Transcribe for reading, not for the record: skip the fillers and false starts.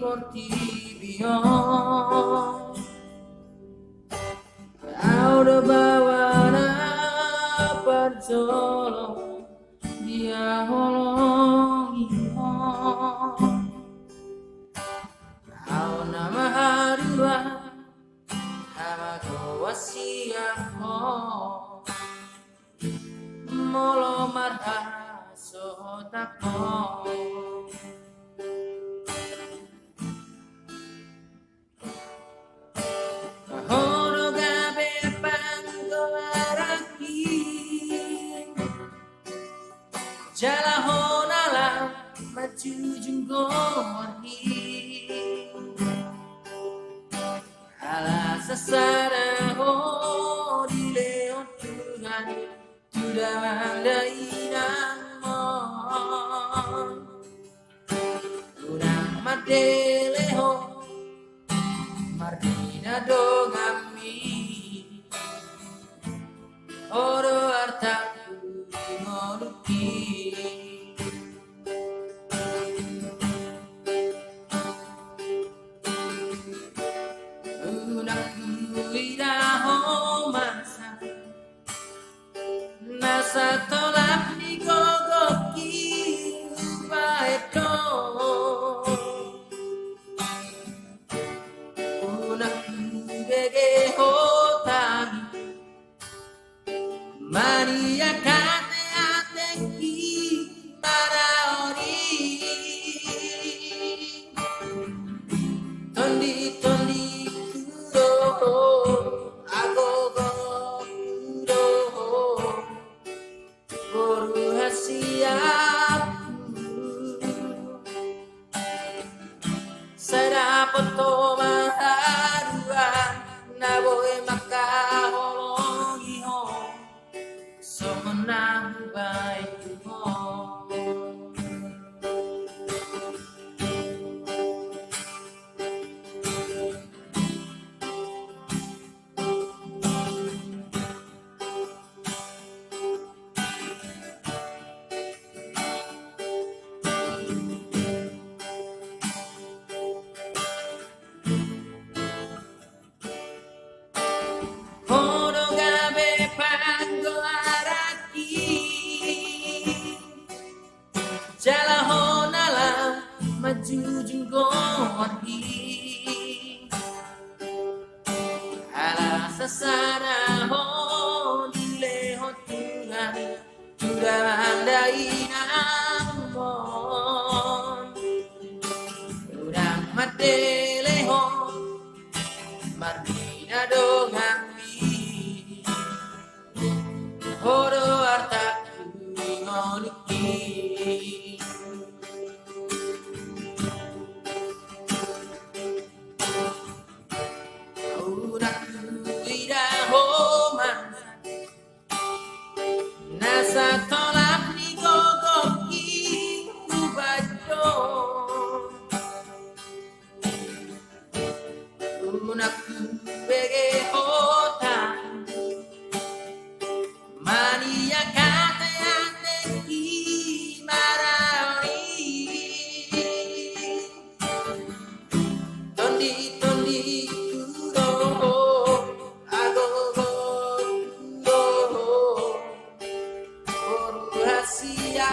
Portibio Auda bawana parjolo dia holongi au nama harua hamago wasiaho molo marha sohotako Jalahonala maju jenggohi ala sasara ho di leon Tuhan sudah mandai namon unang madeleho martina dogami oro artaku moduki Nasa tolak ni gogoki baeto Unak gege hotan Maria kate ateki maraori Tondi tondi kuro agogo Saya poto maharuan naboe makaholongi ho somenang baik ho Jalahonala maju jenggohi ala sasana ho dileho Tuhan sudah andai namon udang madeleho martina dongami horo artaku ngonuki Nasa tolak ni gogoki kubajo Unaku bege hota Mania kate ateki marari Tondi tondi kuro agogo rahasia